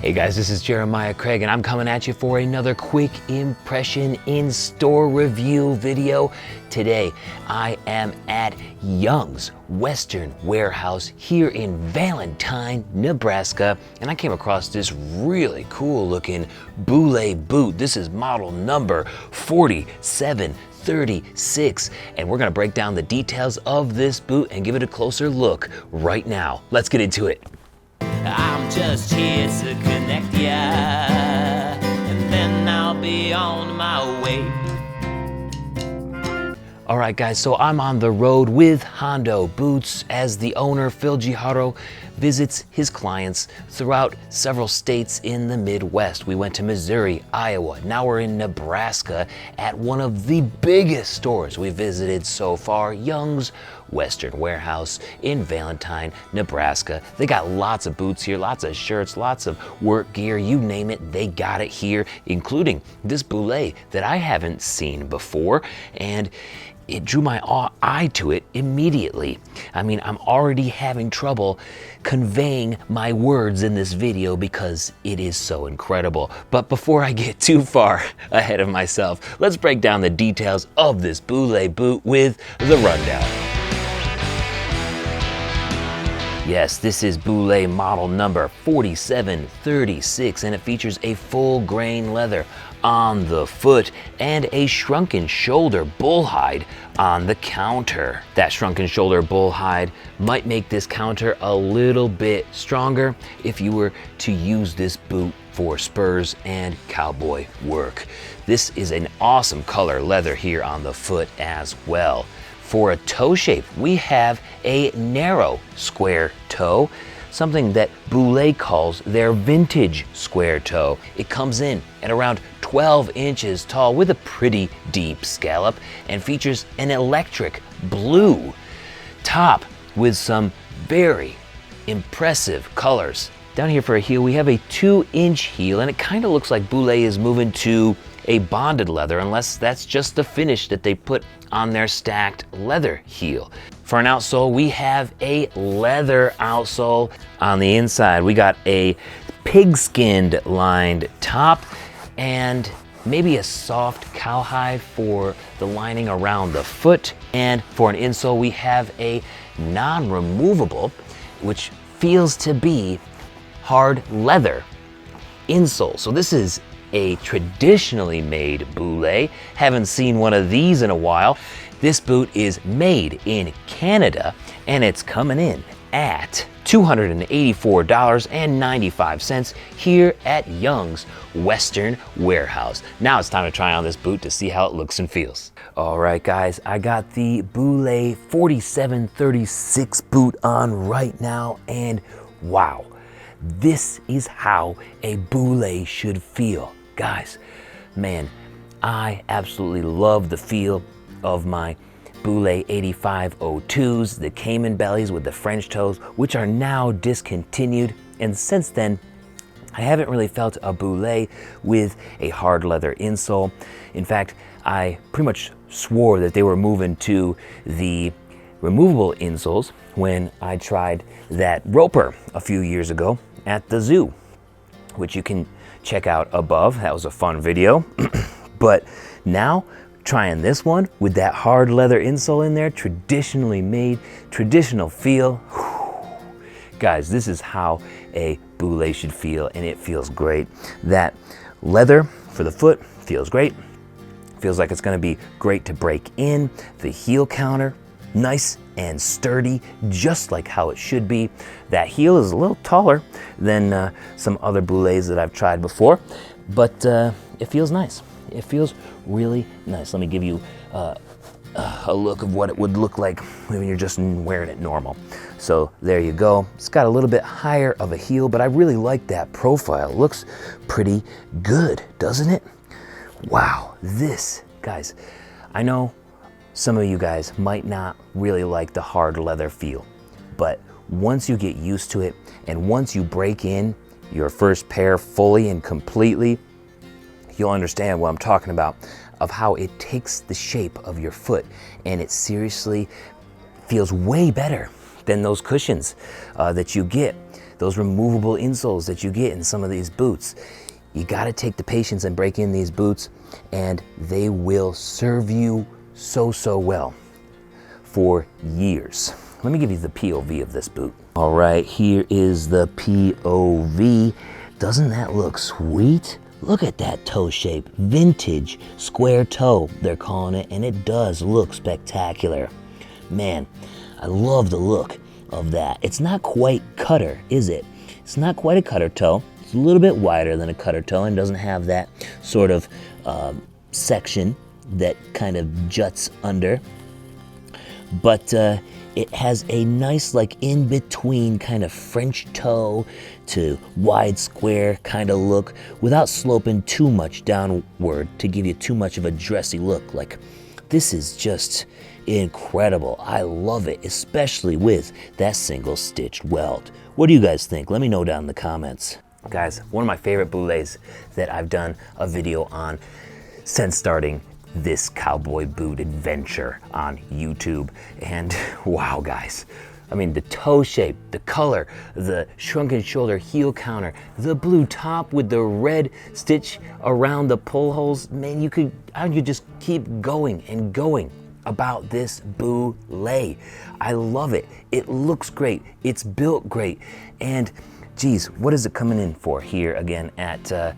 Hey guys, this is Jeremiah Craig and I'm coming at you for another quick impression in-store review video. Today, I am at Young's Western Warehouse here in Valentine, Nebraska, and I came across this really cool looking Boulet boot. This is model number 4736, and we're gonna break down the details of this boot and give it a closer look right now. Let's get into it. I'm just here to connect ya, and then I'll be on my way. All right, guys, so I'm on the road with Hondo Boots as the owner, Phil Giharo, visits his clients throughout several states in the Midwest. We went to Missouri, Iowa, now we're in Nebraska at one of the biggest stores we visited so far, Young's Western Warehouse in Valentine, Nebraska. They got lots of boots here, lots of shirts, lots of work gear, you name it, they got it here, including this Boulet that I haven't seen before, and it drew my eye to it immediately. I mean, I'm already having trouble conveying my words in this video because it is so incredible. But before I get too far ahead of myself, let's break down the details of this Boulet boot with the rundown. Yes, this is Boulet model number 4736, and it features a full grain leather on the foot and a shrunken shoulder bull hide on the counter. That shrunken shoulder bull hide might make this counter a little bit stronger if you were to use this boot for spurs and cowboy work. This is an awesome color leather here on the foot as well. For a toe shape, we have a narrow square toe, something that Boulet calls their vintage square toe. It comes in at around 12 inches tall with a pretty deep scallop and features an electric blue top with some very impressive colors. Down here for a heel, we have a 2-inch heel, and it kind of looks like Boulet is moving to a bonded leather, unless that's just the finish that they put on their stacked leather heel. For an outsole, we have a leather outsole. On the inside, we got a pigskin lined top and maybe a soft cowhide for the lining around the foot. And for an insole, we have a non-removable, which feels to be hard leather insole. So this is a traditionally made Boulet. Haven't seen one of these in a while. This boot is made in Canada and it's coming in at $284.95 here at Young's Western Warehouse. Now it's time to try on this boot to see how it looks and feels. All right, guys, I got the Boulet 4736 boot on right now, and wow, this is how a Boulet should feel. Guys, man, I absolutely love the feel of my Boulet 8502s, the Cayman bellies with the French toes, which are now discontinued. And since then, I haven't really felt a Boulet with a hard leather insole. In fact, I pretty much swore that they were moving to the removable insoles when I tried that Roper a few years ago at the zoo, which you can check out above. That was a fun video. But now trying this one with that hard leather insole in there, traditionally made, traditional feel. Whew. Guys, this is how a Boulet should feel, and it feels great. That leather for the foot feels great. Feels like it's gonna be great to break in. The heel counter, nice and sturdy, just like how it should be. That heel is a little taller than some other Boulets that I've tried before, but it feels nice. It feels really nice. Let me give you a look of what it would look like when you're just wearing it normal. So there you go. It's got a little bit higher of a heel, but I really like that profile. It looks pretty good, doesn't it? Wow, this, guys, I know some of you guys might not really like the hard leather feel, but once you get used to it and once you break in your first pair fully and completely, you'll understand what I'm talking about, of how it takes the shape of your foot, and it seriously feels way better than those cushions that you get those removable insoles that you get in some of these boots. You gotta take the patience and break in these boots, and they will serve you so well for years. Let me give you the POV of this boot. All right, here is the POV. Doesn't that look sweet? Look at that toe shape, vintage square toe, they're calling it, and it does look spectacular. Man, I love the look of that. It's not quite cutter, is it? It's not quite a cutter toe. It's a little bit wider than a cutter toe and doesn't have that sort of section that kind of juts under. But it has a nice, like, in-between kind of French toe to wide square kind of look without sloping too much downward to give you too much of a dressy look. Like, this is just incredible. I love it, especially with that single stitched welt. What do you guys think? Let me know down in the comments. Guys, one of my favorite boulets that I've done a video on since starting this cowboy boot adventure on YouTube. And wow, guys, I mean, the toe shape, the color, the shrunken shoulder heel counter, the blue top with the red stitch around the pull holes, man, I could just keep going and going about this boulet. I love it. It looks great. It's built great. And geez, what is it coming in for here again at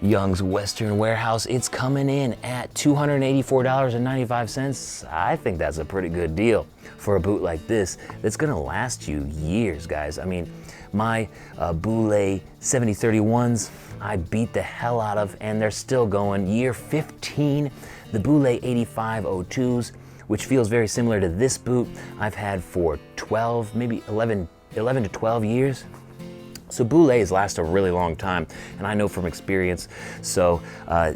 Young's Western Warehouse? It's coming in at $284.95. I think that's a pretty good deal for a boot like this that's gonna last you years, guys. I mean, my Boulet 7031s, I beat the hell out of, and they're still going. Year 15, the Boulet 8502s, which feels very similar to this boot, I've had for 12, maybe 11 to 12 years. So boulets last a really long time, and I know from experience. So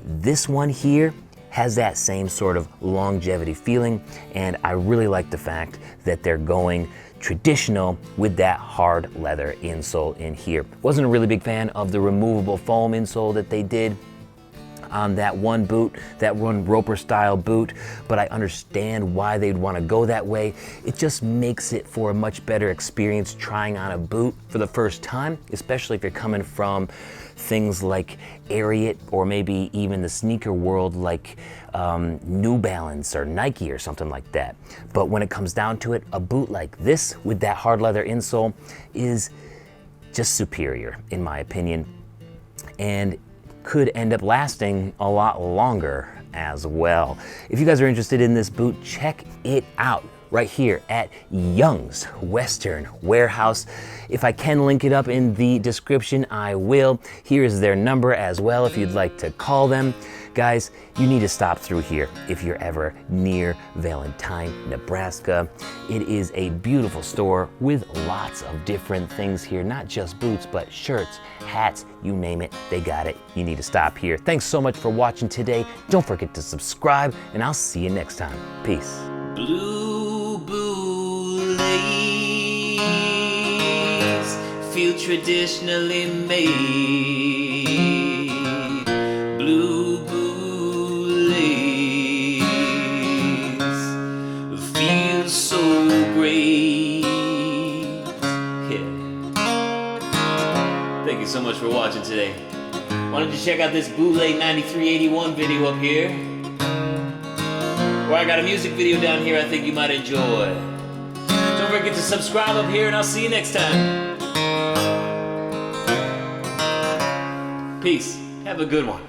this one here has that same sort of longevity feeling, and I really like the fact that they're going traditional with that hard leather insole in here. Wasn't a really big fan of the removable foam insole that they did on that one boot, that one Roper style boot, but I understand why they'd want to go that way. It just makes it for a much better experience trying on a boot for the first time, especially if you're coming from things like Ariat or maybe even the sneaker world like New Balance or Nike or something like that. But when it comes down to it, a boot like this with that hard leather insole is just superior in my opinion, and could end up lasting a lot longer as well. If you guys are interested in this boot, check it out right here at Young's Western Warehouse. If I can link it up in the description, I will. Here is their number as well if you'd like to call them. Guys, you need to stop through here if you're ever near Valentine, Nebraska. It is a beautiful store with lots of different things here, not just boots, but shirts, hats, you name it, they got it. You need to stop here. Thanks so much for watching today. Don't forget to subscribe, and I'll see you next time. Peace. Blue boulets feel traditionally made. Blue boulets feel so great. Yeah. Thank you so much for watching today. Why don't you check out this Boulet 9381 video up here, where I got a music video down here I think you might enjoy. Don't forget to subscribe up here, and I'll see you next time. Peace. Have a good one.